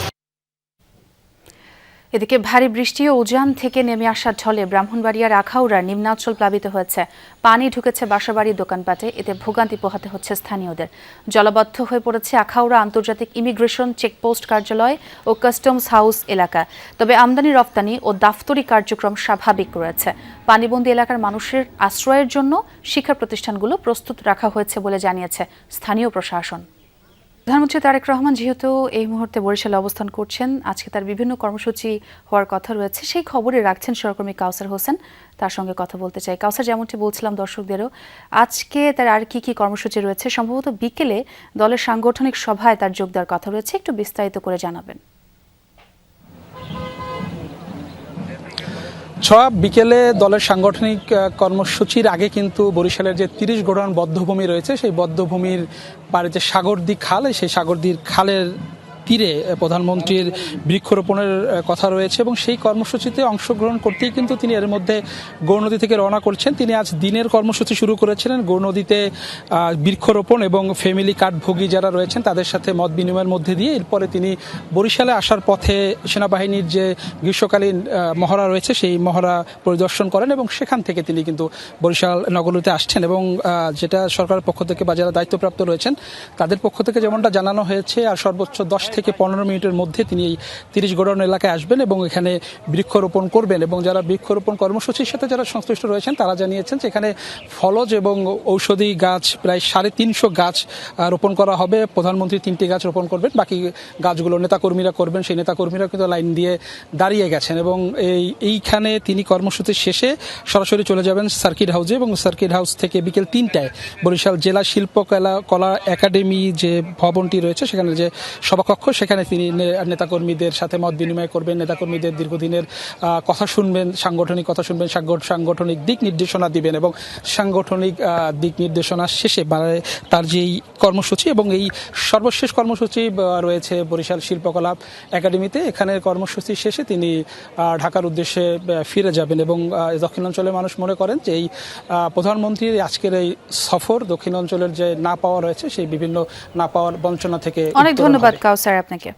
এদিকে ভারী বৃষ্টি ও উজান থেকে নেমে আসার ঢলে ব্রাহ্মণবাড়িয়ার আখাউড়া নিম্নাঞ্চল প্লাবিত হয়েছে। পানি ঢুকেছে বাসাবাড়ি, দোকানপাটে। এতে ভোগান্তি পোহাতে হচ্ছে স্থানীয়দের। জলাবদ্ধ হয়ে পড়েছে আখাউড়া আন্তর্জাতিক ইমিগ্রেশন চেকপোস্ট কার্যালয় ও কাস্টমস হাউস এলাকা। তবে আমদানি রপ্তানি ও দাফতরি কার্যক্রম স্বাভাবিক রয়েছে। পানিবন্দী এলাকার মানুষের আশ্রয়ের জন্য শিক্ষা প্রতিষ্ঠানগুলো প্রস্তুত রাখা হয়েছে বলে জানিয়েছে স্থানীয় প্রশাসন। প্রধানমন্ত্রী তারেক রহমান যেহেতু এই মুহূর্তে বরিশালে অবস্থান করছেন, আজকে তার বিভিন্ন কর্মসূচি হওয়ার কথা রয়েছে, সেই খবরে রাখছেন সহকর্মী কাউসার হোসেন। তার সঙ্গে কথা বলতে চাই। কাউসার, যেমনটি বলছিলাম দর্শকদেরও, আজকে তার আর কি কি কর্মসূচি রয়েছে? সম্ভবত বিকেলে দলের সাংগঠনিক সভায় তার যোগ দেওয়ার কথা রয়েছে, একটু বিস্তারিত করে জানাবেন। বিকেলে দলের সাংগঠনিক কর্মসূচির আগে কিন্তু বরিশালের যে 30 গোডাউন বদ্ধভূমি রয়েছে, সেই বদ্ধভূমির পারে যে সাগরদী খাল, সেই সাগরদীর খালের তীরে প্রধানমন্ত্রীর বৃক্ষরোপণের কথা রয়েছে এবং সেই কর্মসূচিতে অংশগ্রহণ করতেই কিন্তু তিনি এর মধ্যে গৌরনদী থেকে রওনা করছেন। তিনি আজ দিনের কর্মসূচি শুরু করেছিলেন গৌরনদীতে বৃক্ষরোপণ এবং ফ্যামিলি কার্ডভোগী যারা রয়েছেন তাদের সাথে মত বিনিময়ের মধ্যে দিয়ে এরপরে তিনি বরিশালে আসার পথে সেনাবাহিনীর যে গ্রীষ্মকালীন মহড়া রয়েছে সেই মহড়া পরিদর্শন করেন এবং সেখান থেকে তিনি কিন্তু বরিশাল নগরীতে আসছেন। এবং যেটা সরকারের পক্ষ থেকে বা যারা দায়িত্বপ্রাপ্ত রয়েছেন তাদের পক্ষ থেকে যেমনটা জানানো হয়েছে, আর সর্বোচ্চ 10 থেকে 15 মিনিটের মধ্যে তিনি এই 30 গোডাউন এলাকায় আসবেন এবং এখানে বৃক্ষরোপণ করবেন। এবং যারা বৃক্ষরোপণ কর্মসূচির সাথে যারা সংশ্লিষ্ট রয়েছেন তারা জানিয়েছেন যে এখানে ফলজ এবং ঔষধি গাছ প্রায় 350 গাছ রোপণ করা হবে। প্রধানমন্ত্রী 3টি গাছ রোপণ করবেন, বাকি গাছগুলো নেতাকর্মীরা করবেন। সেই নেতাকর্মীরা কিন্তু লাইন দিয়ে দাঁড়িয়ে গেছেন এবং এইখানে তিনি কর্মসূচির শেষে সরাসরি চলে যাবেন সার্কিট হাউসে এবং সার্কিট হাউস থেকে বিকেল 3টায় বরিশাল জেলা শিল্পকলা একাডেমি যে ভবনটি রয়েছে সেখানে যে সভাকক্ষ, সেখানে তিনি নেতাকর্মীদের সাথে মত বিনিময় করবেন, নেতাকর্মীদের দীর্ঘদিনের কথা শুনবেন, সাংগঠনিক কথা শুনবেন, সাংগঠনিক দিক নির্দেশনা দিবেন এবং সাংগঠনিক দিক নির্দেশনা শেষে তার যেই কর্মসূচি এবং এই সর্বশেষ কর্মসূচি রয়েছে বরিশাল শিল্পকলা একাডেমিতে, এখানে কর্মসূচি শেষে তিনি ঢাকার উদ্দেশ্যে ফিরে যাবেন। এবং দক্ষিণাঞ্চলের মানুষ মনে করেন যে এই প্রধানমন্ত্রীর আজকের এই সফর দক্ষিণাঞ্চলের যে না পাওয়া রয়েছে সেই বিভিন্ন না পাওয়ার বঞ্চনা থেকে। অনেক ধন্যবাদ কাউসার আপনাকে।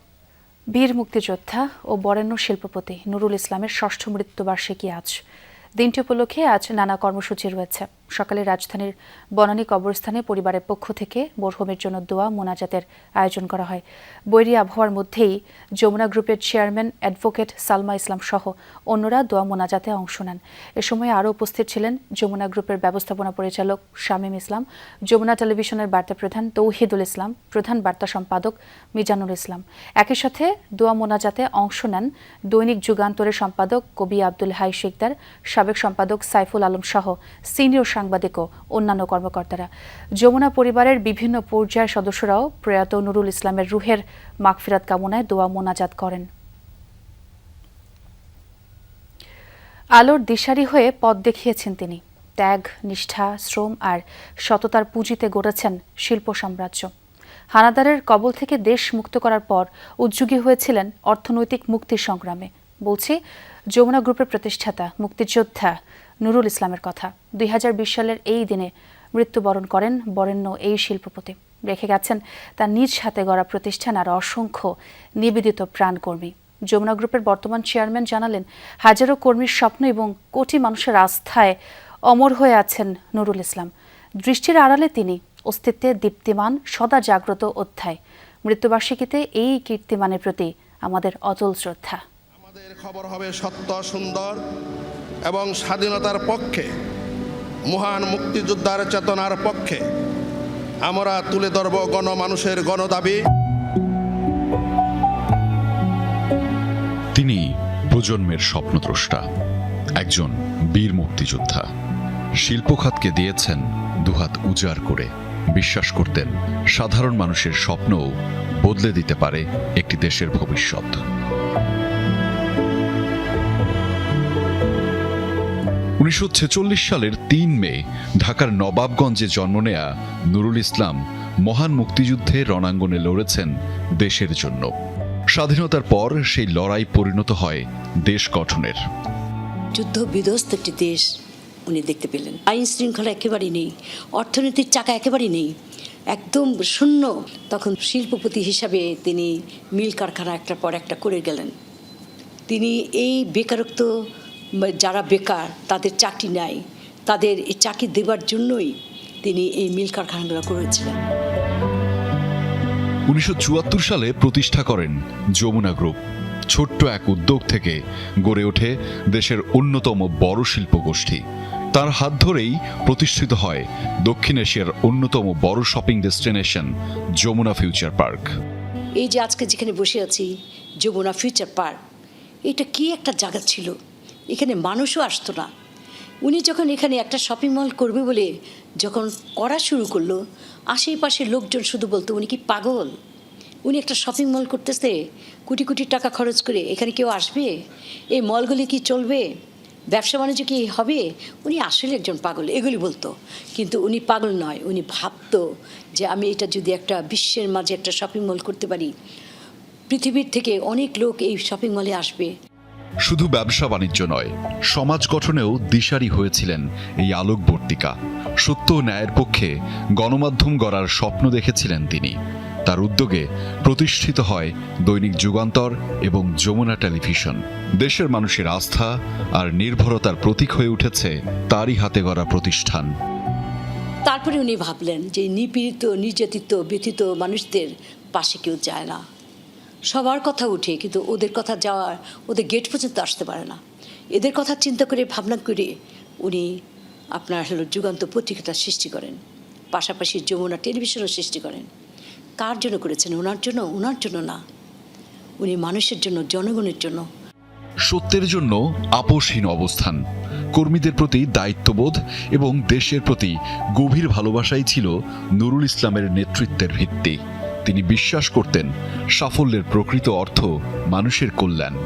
বীর মুক্তিযোদ্ধা ও বরেণ্য শিল্পপতি নুরুল ইসলামের 6ষ্ঠ মৃত্যুবার্ষিকী আজ। দিনটি উপলক্ষে আজ নানা কর্মসূচি রয়েছে। সকালে রাজধানীর বনানী কবরস্থানে পরিবারের পক্ষ থেকে মরহুমের জন্য দোয়া মোনাজাতের আয়োজন করা হয়। বৈরী আবহাওয়ার মধ্যেই যমুনা গ্রুপের চেয়ারম্যান অ্যাডভোকেট সালমা ইসলাম সহ অন্যরা দোয়া মোনাজাতে অংশ নেন। এ সময় আরও উপস্থিত ছিলেন যমুনা গ্রুপের ব্যবস্থাপনা পরিচালক শামীম ইসলাম, যমুনা টেলিভিশনের বার্তা প্রধান তৌহিদুল ইসলাম, প্রধান বার্তা সম্পাদক মিজানুল ইসলাম। একই সাথে দোয়া মোনাজাতে অংশ নেন দৈনিক যুগান্তরের সম্পাদক কবি আব্দুল হাই শিকদার, সাবেক সম্পাদক সাইফুল আলম সহ সিনিয়র সাংবাদিক ও অন্যান্য কর্মকর্তারা। যমুনা পরিবারের বিভিন্ন পর্যায়ের সদস্যরাও প্রয়াত নুরুল ইসলামের রুহের মাগফিরাত কামনায় দোয়া মোনাজাত করেন। আলোর দিশারি হয়ে পথ দেখিয়েছেন তিনি। ত্যাগ, নিষ্ঠা, শ্রম আর সততার পুঁজিতে গড়েছেন শিল্প সাম্রাজ্য। হানাদারের কবল থেকে দেশ মুক্ত করার পর উদ্যোগী হয়েছিলেন অর্থনৈতিক মুক্তির সংগ্রামে। বলছি যমুনা গ্রুপের প্রতিষ্ঠাতা মুক্তিযোদ্ধা নুরুল ইসলামের কথা। 2020 সালের এই দিনে মৃত্যুবরণ করেন বরেণ্য এই শিল্পপতি। রেখে গেছেন তার নিজ হাতে গড়া প্রতিষ্ঠান আর অসংখ্য নিবেদিত প্রাণকর্মী। যমুনা গ্রুপের বর্তমান চেয়ারম্যান জানালেন, হাজারো কর্মীর স্বপ্ন এবং কোটি মানুষের আস্থায় অমর হয়ে আছেন নুরুল ইসলাম। দৃষ্টির আড়ালে তিনি অস্তিত্বে দীপ্তিমান, সদা জাগ্রত অধ্যায়। মৃত্যুবার্ষিকীতে এই কীর্তিমানের প্রতি আমাদের অটল শ্রদ্ধা। আমাদের খবর হবে সত্য, সুন্দর এবং স্বাধীনতার পক্ষে, মহান মুক্তিযোদ্ধার চেতনার পক্ষে। আমরা তুলে ধরব গণমানুষের গণদাবি। তিনি প্রজন্মের স্বপ্নদ্রষ্টা, একজন বীর মুক্তিযোদ্ধা। শিল্পখাতকে দিয়েছেন দুহাত উজাড় করে। বিশ্বাস করতেন সাধারণ মানুষের স্বপ্নও বদলে দিতে পারে একটি দেশের ভবিষ্যৎ। 1946 সালের 3 মে ঢাকার নবাবগঞ্জে জন্ম নেয়া নুরুল ইসলাম মহান মুক্তিযুদ্ধে রণাঙ্গনে লড়েছেন দেশের জন্য। স্বাধীনতার পর সেই লড়াই পরিণত হয় দেশ গঠনের। যুদ্ধ বিধ্বস্ত একটি দেশ উনি দেখতে পেলেন। আইন শৃঙ্খলা একেবারেই নেই, অর্থনীতির চাকা একেবারেই নেই, একদম শূন্য। তখন শিল্পপতি হিসাবে তিনি মিল কারখানা একটার পর একটা করে গেলেন। তিনি এই বেকারত্ব, যারা বেকার তাদের চাকরি নাই, তাদের এই চাকরি দেবার জন্যই তিনি এই মিল কারখানাগুলো করেছিলেন। 1974 সালে প্রতিষ্ঠা করেন যমুনা গ্রুপ। ছোট্ট এক উদ্যোগ থেকে গড়ে ওঠে দেশের অন্যতম বড় শিল্প গোষ্ঠী। তার হাত ধরেই প্রতিষ্ঠিত হয় দক্ষিণ এশিয়ার অন্যতম বড় shopping destination Jamuna Future Park. এই যে আজকে যেখানে বসে আছি, যমুনা ফিউচার পার্ক, এটা কি একটা জায়গা ছিল, এখানে মানুষও আসতো না। উনি যখন এখানে একটা শপিং মল করবে বলে যখন করা শুরু করলো, আশেপাশের লোকজন শুধু বলতো উনি কি পাগল, উনি একটা শপিং মল করতেছে কোটি কোটি টাকা খরচ করে, এখানে কেউ আসবে, এই মলগুলি কি চলবে, ব্যবসা বাণিজ্য কি হবে, উনি আসলে একজন পাগল, এগুলি বলতো। কিন্তু উনি পাগল নয়, উনি ভাবতো যে আমি এটা যদি একটা বিশ্বের মাঝে একটা শপিং মল করতে পারি, পৃথিবীর থেকে অনেক লোক এই শপিং মলে আসবে। শুধু ব্যবসা বাণিজ্য নয়, সমাজ গঠনেও দিশারি হয়েছিলেন এই আলোকবর্তিকা। সত্য ও ন্যায়ের পক্ষে গণমাধ্যম গড়ার স্বপ্ন দেখেছিলেন তিনি। তার উদ্যোগে প্রতিষ্ঠিত হয় দৈনিক যুগান্তর এবং যমুনা টেলিভিশন। দেশের মানুষের আস্থা আর নির্ভরতার প্রতীক হয়ে উঠেছে তারই হাতে গড়া প্রতিষ্ঠান। তারপরে উনি ভাবলেন যে নিপীড়িত, নির্যাতিত, ব্যথিত মানুষদের পাশে কেউ যায় না, সবার কথা উঠে, কিন্তু ওদের কথা যাওয়ার, ওদের গেট পর্যন্ত আসতে পারে না। এদের কথা চিন্তা করে, ভাবনা করে উনি আপনার যুগান্ত পত্রিকাটা সৃষ্টি করেন, পাশাপাশি যমুনা টেলিভিশনও সৃষ্টি করেন। কার জন্য করেছেন? ওনার জন্য? ওনার জন্য না, উনি মানুষের জন্য, জনগণের জন্য। সত্যের জন্য আপোষহীন অবস্থান, কর্মীদের প্রতি দায়িত্ববোধ এবং দেশের প্রতি গভীর ভালোবাসাই ছিল নুরুল ইসলামের নেতৃত্বের ভিত্তি। তিনি বিশ্বাস করতেন সাফল্যের প্রকৃত অর্থ মানুষের কল্যাণ।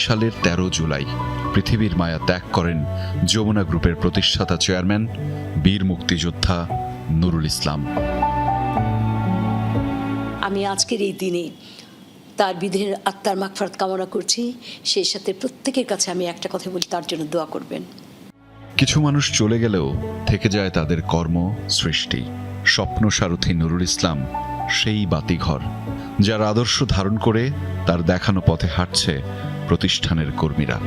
সালের 13 জুলাই পৃথিবীর মায়া ত্যাগ করেন যমুনা গ্রুপের প্রতিষ্ঠাতা চেয়ারম্যান বীর মুক্তিযোদ্ধা নুরুল ইসলাম। আমি আজকের এই দিনে তার বিধের আত্মার মাগফিরাত কামনা করছি। সেই সাথে প্রত্যেকের কাছে আমি একটা কথা বলি, তার জন্য দোয়া করবেন। কিছু মানুষ চলে গেলেও থেকে যায় তাদের কর্ম সৃষ্টি। স্বপ্ন সারথি নুরুল ইসলাম সেই বাতিঘর, যার আদর্শ ধারণ করে তার দেখানো পথে হাঁটছে প্রতিষ্ঠানের কর্মীরা।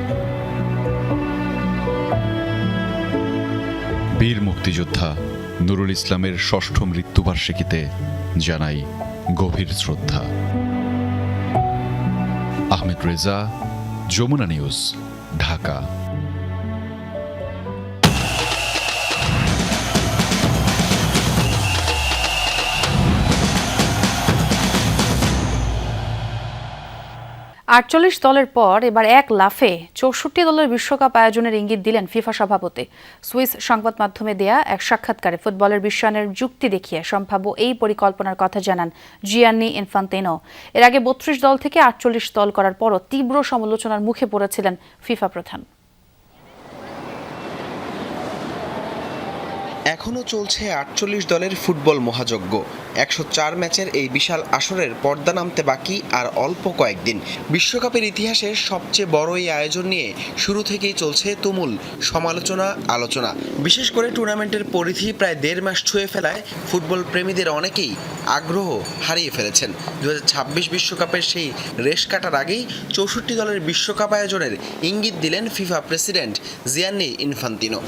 বীর মুক্তিযোদ্ধা নুরুল ইসলামের ৬ষ্ঠ মৃত্যুবার্ষিকীতে জানাই গভীর শ্রদ্ধা। আহমেদ রেজা, যমুনা নিউজ, ঢাকা। ৪৮ দলের পর এবার এক লাফে ৬৪ দলের বিশ্বকাপ আয়োজনের ইঙ্গিত দিলেন ফিফা সভাপতি। সুইস সংবাদ মাধ্যমে দেয়া এক সাক্ষাৎকারে ফুটবলের বিশ্বায়নের যুক্তি দেখিয়ে সম্ভাব্য এই পরিকল্পনার কথা জানান জিয়ান্নি ইনফান্তিনো। এর আগে ৩২ দল থেকে ৪৮ দল করার পরও তীব্র সমালোচনার মুখে পড়েছিলেন ফিফা প্রধান। এখনও চলছে ৪৮ দলের ফুটবল মহাযজ্ঞ। ১০৪ ম্যাচের এই বিশাল আসরের পর্দা নামতে বাকি আর অল্প কয়েকদিন। বিশ্বকাপের ইতিহাসে সবচেয়ে বড় এই আয়োজন নিয়ে শুরু থেকেই চলছে তুমুল সমালোচনা, আলোচনা। বিশেষ করে টুর্নামেন্টের পরিধি প্রায় ১.৫ মাস ছুঁয়ে ফেলায় ফুটবল প্রেমীদের অনেকেই আগ্রহ হারিয়ে ফেলেছেন। ২০২৬ বিশ্বকাপের সেই রেশ কাটার আগেই ৬৪ দলের বিশ্বকাপ আয়োজনের ইঙ্গিত দিলেন FIFA president Gianni Infantino.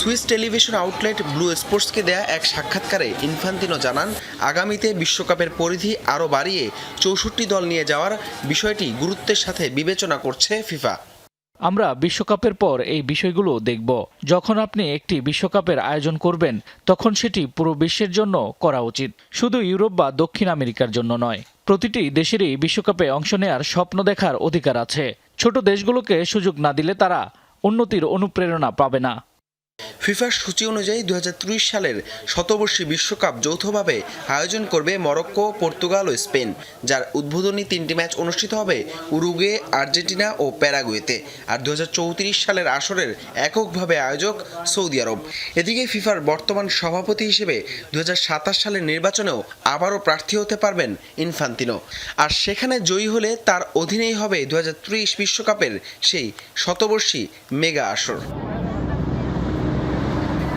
Swiss television outlet blue স্পোর্টসকে দেয়া এক সাক্ষাৎকারে ইনফান্তিনো জানান, আগামীতে বিশ্বকাপের পরিধি আরও বাড়িয়ে ৬৪ দল নিয়ে যাওয়ার বিষয়টি গুরুত্বের সাথে বিবেচনা করছে ফিফা। আমরা বিশ্বকাপের পর এই বিষয়গুলো দেখব। যখন আপনি একটি বিশ্বকাপের আয়োজন করবেন তখন সেটি পুরো বিশ্বের জন্য করা উচিত, শুধু ইউরোপ বা দক্ষিণ আমেরিকার জন্য নয়। প্রতিটি দেশেরই বিশ্বকাপে অংশ নেওয়ার স্বপ্ন দেখার অধিকার আছে। ছোট দেশগুলোকে সুযোগ না দিলে তারা উন্নতির অনুপ্রেরণা পাবে না। ফিফার সূচি অনুযায়ী ২০৩০ সালের শতবর্ষী বিশ্বকাপ যৌথভাবে আয়োজন করবে মরক্কো, পর্তুগাল ও স্পেন, যার উদ্বোধনী ৩টি ম্যাচ অনুষ্ঠিত হবে উরুগুয়ে, আর্জেন্টিনা ও প্যারাগুয়েতে। আর ২০৩৪ সালের আসরের এককভাবে আয়োজক সৌদি আরব। এদিকে ফিফার বর্তমান সভাপতি হিসেবে ২০২৭ সালের নির্বাচনেও আবারও প্রার্থী হতে পারবেন ইনফান্তিনো। আর সেখানে জয়ী হলে তার অধীনেই হবে ২০৩০ বিশ্বকাপের সেই শতবর্ষী মেগা আসর।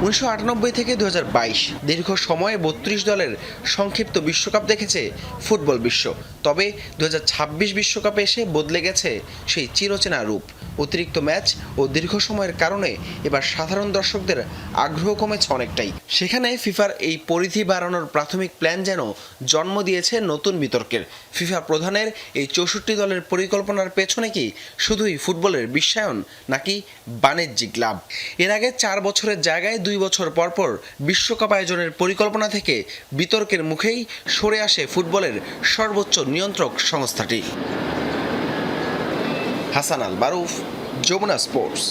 ১৯৯৮ থেকে ২০২২ দীর্ঘ সময়ে ৩২ দলের সংক্ষিপ্ত বিশ্বকাপ দেখেছে ফুটবল বিশ্ব। তবে ২০২৬ বিশ্বকাপে এসে বদলে গেছে সেই চিরচেনা রূপ। অতিরিক্ত ম্যাচ ও দীর্ঘ সময়ের কারণে এবার সাধারণ দর্শকদের আগ্রহ কমেছে অনেকটাই। সেখানে ফিফার এই পরিধি বাড়ানোর প্রাথমিক প্ল্যান যেন জন্ম দিয়েছে নতুন বিতর্কের। ফিফা প্রধানের এই ৬৪ দলের পরিকল্পনার পেছনে কি শুধুই ফুটবলের বিশ্বায়ন নাকি বাণিজ্যিক লাভ? এর আগে ৪ বছরের জায়গায় ২ বছর পরপর বিশ্বকাপ আয়োজনের পরিকল্পনা থেকে বিতর্কের মুখেই সরে আসে ফুটবলের সর্বোচ্চ নিয়ন্ত্রক সংস্থাটি। হাসান আল বারুফ, যমুনা স্পোর্টস।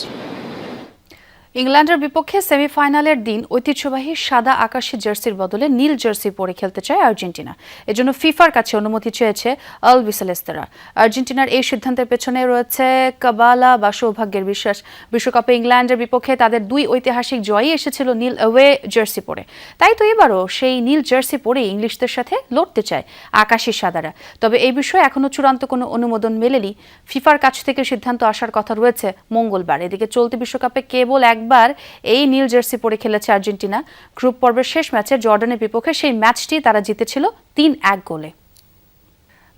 ইংল্যান্ডের বিপক্ষে সেমিফাইনালের দিন ঐতিহ্যবাহী সাদা আকাশী জার্সির বদলে নীল জার্সি পরে খেলতে চায় আর্জেন্টিনা। এজন্য ফিফার কাছে অনুমতি চেয়েছে আলবিসেলেস্তেরা। আর্জেন্টিনার এই সিদ্ধান্তের পেছনে রয়েছে কাবালা বা সৌভাগ্যের বিশ্বাস। বিশ্বকাপে ইংল্যান্ডের বিপক্ষে তাদের ২ ঐতিহাসিক জয়ই এসেছিল নীল অ্যাওয়ে জার্সি পরে। তাই তো এবারও সেই নীল জার্সি পরে ইংলিশদের সাথে লড়তে চায় আকাশী সাদারা। তবে এই বিষয়ে এখনও চূড়ান্ত কোনো অনুমোদন মেলেনি। ফিফার কাছ থেকে সিদ্ধান্ত আসার কথা রয়েছে মঙ্গলবার। এদিকে চলতি বিশ্বকাপে কেবল একবার এই নীল জার্সি পরে খেলেছে আর্জেন্টিনা। গ্রুপ পর্বের শেষ ম্যাচে জর্ডানের বিপক্ষে সেই ম্যাচটি তারা জিতেছিল ৩-১ গোলে।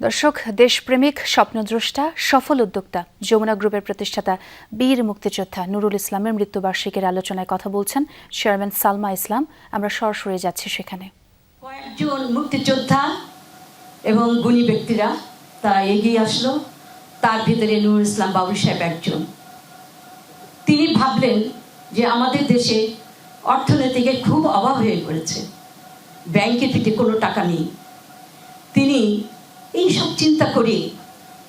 দর্শক, দেশপ্রেমিক, স্বপ্নদ্রষ্টা, সফল উদ্যোক্তা, যমুনা গ্রুপের প্রতিষ্ঠাতা বীর মুক্তিযোদ্ধা নুরুল ইসলামের মৃত্যুবার্ষিকীর আলোচনায় কথা বলছেন চেয়ারম্যান সালমা ইসলাম। আমরা সরাসরি যাচ্ছি সেখানে। কয়েকজন মুক্তিযোদ্ধা এবং গুণী ব্যক্তিরা তারা এগিয়ে আসলো, তার ভিতরে নুরুল ইসলাম বাবুল সাহেব একজন। তিনি ভাবলেন যে আমাদের দেশে অর্থনীতিকে খুব অভাব হয়ে পড়েছে, ব্যাংকে পিঠে কোনো টাকা নেই। তিনি এই সব চিন্তা করে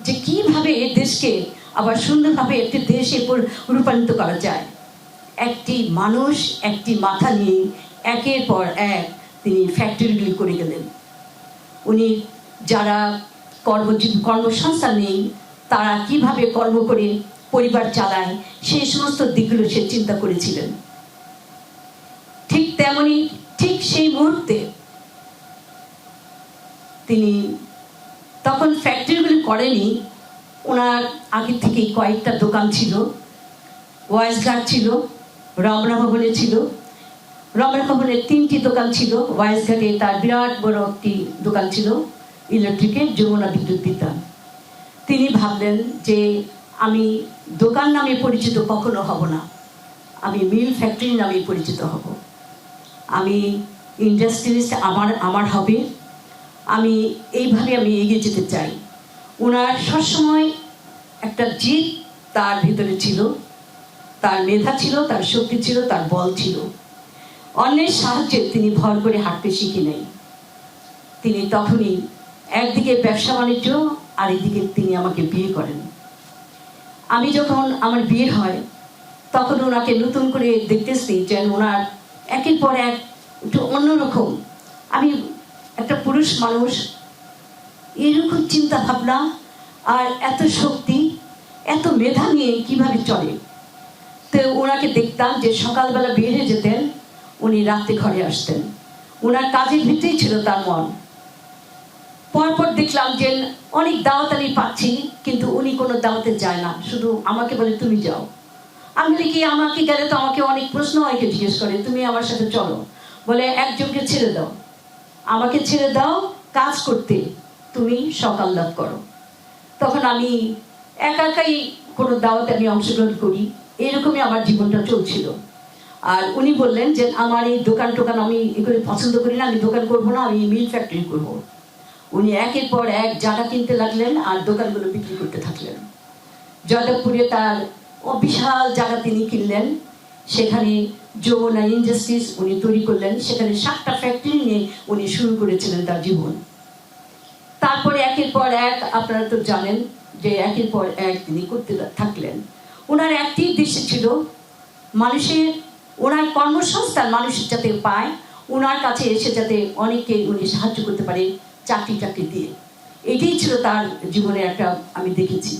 যে কিভাবে এই দেশকে আবার সুন্দরভাবে একটি দেশে রূপান্তরিত করা যায়, একটি মানুষ একটি মাথা নিয়ে একের পর এক তিনি ফ্যাক্টরিগুলি করে গেলেন। উনি যারা কর্মসংস্থান নেই তারা কিভাবে কর্ম করে পরিবার চালায় সেই সমস্ত দিকগুলো সে চিন্তা করেছিলেন। ঠিক তেমনি ঠিক সেই মুহূর্তে তিনি তখন ফ্যাক্টরিগুলি করেনি, ওনার আগে থেকেই কয়েকটা দোকান ছিল, ওয়াইস গার্ড ছিল, রমনা ভবনে ছিল। রমনা ভবনে 3টি দোকান ছিল, ওয়াইস ঘাটে তার বিরাট বড় একটি দোকান ছিল ইলেকট্রিকের, যমুনা বিদ্যুৎ বিতান। তিনি ভাবলেন যে আমি দোকান নামে পরিচিত কখনো হব না, আমি মিল ফ্যাক্টরি নামে পরিচিত হব, আমি ইন্ডাস্ট্রিয়ালিস্ট আমার হবে, আমি এইভাবে আমি এগিয়ে যেতে চাই। ওনার সবসময় একটা জিদ তার ভিতরে ছিল, তার মেধা ছিল, তার শক্তি ছিল, তার বল ছিল। অন্যের সাহায্যে তিনি ভর করে হাঁটতে শিখে নেই। তিনি তখনই একদিকে ব্যবসা বাণিজ্য, আর একদিকে তিনি আমাকে বিয়ে করেন। আমি যখন আমার বিয়ে হয় তখন ওনাকে নতুন করে দেখতেছি যে ওনার একের পর এক একটু অন্যরকম। আমি একটা পুরুষ মানুষ, এরকম চিন্তা ভাবনা আর এত শক্তি, এত মেধা নিয়ে কিভাবে চলে। তো ওনাকে দেখতাম যে সকালবেলা বের হয়ে যেতেন, উনি রাতে ঘরে আসতেন, ওনার কাজের ভিতরেই ছিল তার মন। পরপর দেখলাম যে অনেক দাওয়াত আমি পাচ্ছি, কিন্তু উনি কোনো দাওয়াতে যায় না, শুধু আমাকে বলে তুমি যাও। আমি বলি কি, আমাকে গেলে তো আমাকে অনেক প্রশ্ন অনেকে জিজ্ঞেস করে, তুমি আমার সাথে চলো, বলে একজনকে ছেড়ে দাও, আমাকে ছেড়ে দাও কাজ করতে, তুমি সকাল লাভ করো। তখন আমি একাই কোনো দাওয়াতে আমি অংশগ্রহণ করি, এরকমই আমার জীবনটা চলছিল। আর উনি বললেন যে আমার এই দোকান টোকান আমি এগুলো পছন্দ করি না, আমি দোকান করবো না, আমি মিল ফ্যাক্টরি করবো। উনি একের পর এক জায়গা কিনতে লাগলেন আর দোকানগুলো বিক্রি করতে থাকলেন। যাদবপুরে তার বিশাল জায়গা তিনি কিনলেন, সেখানে যমুনা ইন্ডাস্ট্রিজ উনি তৈরি করলেন, সেখানে 7টা ফ্যাক্টরি নিয়ে উনি শুরু করেছিলেন তার জীবন। তারপরে একের পর এক, আপনারা তো জানেন যে একের পর এক তিনি করতে থাকলেন। ওনার একটি উদ্দেশ্য ছিল মানুষের, ওনার কর্মসংস্থান মানুষের যাতে পায়, ওনার কাছে এসে যাতে অনেককে উনি সাহায্য করতে পারে চাকরি দিয়ে। এটাই ছিল তার জীবনে একটা আমি দেখেছি।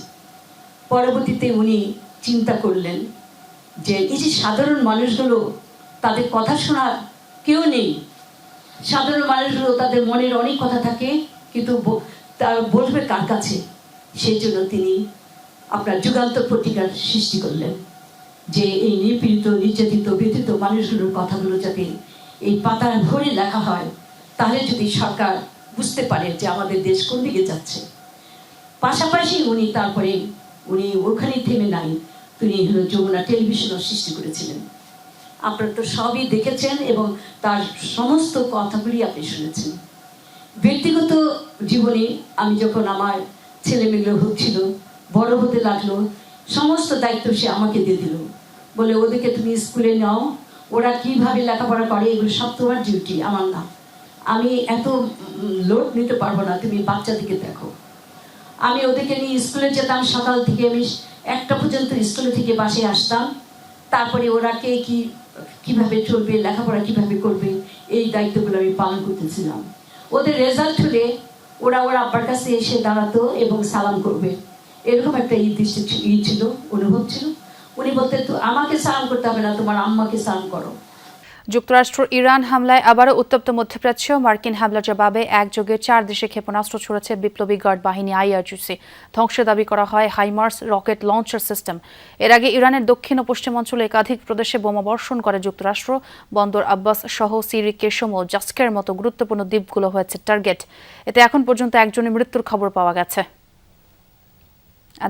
পরবর্তীতে উনি চিন্তা করলেন যে এই যে সাধারণ মানুষগুলো, তাদের কথা শোনার কেউ নেই, সাধারণ মানুষগুলো তাদের মনের অনেক কথা থাকে, কিন্তু তার বলবে কার কাছে। সেই জন্য তিনি আপনার যুগান্তর পত্রিকার সৃষ্টি করলেন, যে এই নিপীড়িত, নির্যাতিত, ব্যথিত মানুষগুলোর কথাগুলো যাতে এই পাতার ভরে লেখা হয়, তাহলে যদি সরকার বুঝতে পারে যে আমাদের দেশ কোন দিকে যাচ্ছে। পাশাপাশি উনি তারপরে উনি ওখানেই থেমে নাই, তিনি হলো যমুনা টেলিভিশনও সৃষ্টি করেছিলেন। আপনারা তো সবই দেখেছেন এবং তার সমস্ত কথাগুলি আপনি শুনেছেন। ব্যক্তিগত জীবনে আমি যখন আমার ছেলেমেয়েগুলো হচ্ছিল, বড় হতে লাগলো, সমস্ত দায়িত্ব সে আমাকে দিয়ে দিল, বলে ওদেরকে তুমি স্কুলে নাও, ওরা কিভাবে লেখাপড়া করে এগুলো সব তোমার ডিউটি, আমার না, আমি এত লোড নিতে পারবো না, তুমি বাচ্চাদিকে দেখো। আমি ওদেরকে নিয়ে স্কুলে যেতাম, সকাল থেকে আমি 1টা পর্যন্ত স্কুলে থেকে বাসায় আসতাম। তারপরে ওরা কে কিভাবে চলবে, লেখাপড়া কিভাবে করবে, এই দায়িত্বগুলো আমি পালন করতেছিলাম। ওদের রেজাল্ট হলে ওরা আব্বার কাছে এসে দাঁড়াতো এবং সালাম করবে, এরকম একটা ছিল, অনুভব ছিল। উনি বলতেন তো আমাকে সালাম করতে হবে না, তোমার আম্মাকে সালাম করো। যুক্তরাষ্ট্র ইরান হামলায় আবারও উত্তপ্ত মধ্যপ্রাচ্য। মার্কিন হামলার জবাবে একযোগে 4 দেশে ক্ষেপণাস্ত্র ছুড়েছে বিপ্লবী গার্ড বাহিনী IRGC। ধ্বংসের দাবি করা হয় হাইমার্স রকেট লঞ্চার সিস্টেম। এর আগে ইরানের দক্ষিণ ও পশ্চিমাঞ্চলে একাধিক প্রদেশে বোমা বর্ষণ করে যুক্তরাষ্ট্র। বন্দর আব্বাস সহ সিরি, কেশম ও জাস্কের মতো গুরুত্বপূর্ণ দ্বীপগুলো হয়েছে টার্গেট। এতে এখন পর্যন্ত একজনের মৃত্যুর খবর পাওয়া গেছে।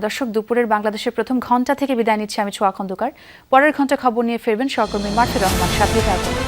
দর্শক, দুপুরের বাংলাদেশের প্রথম ঘণ্টা থেকে বিদায় নিচ্ছি আমি ছোঁয়া খন্দকার। পরের ঘণ্টা খবর নিয়ে ফিরবেন সহকর্মী মারফি রহমান। সাথে থাকুন।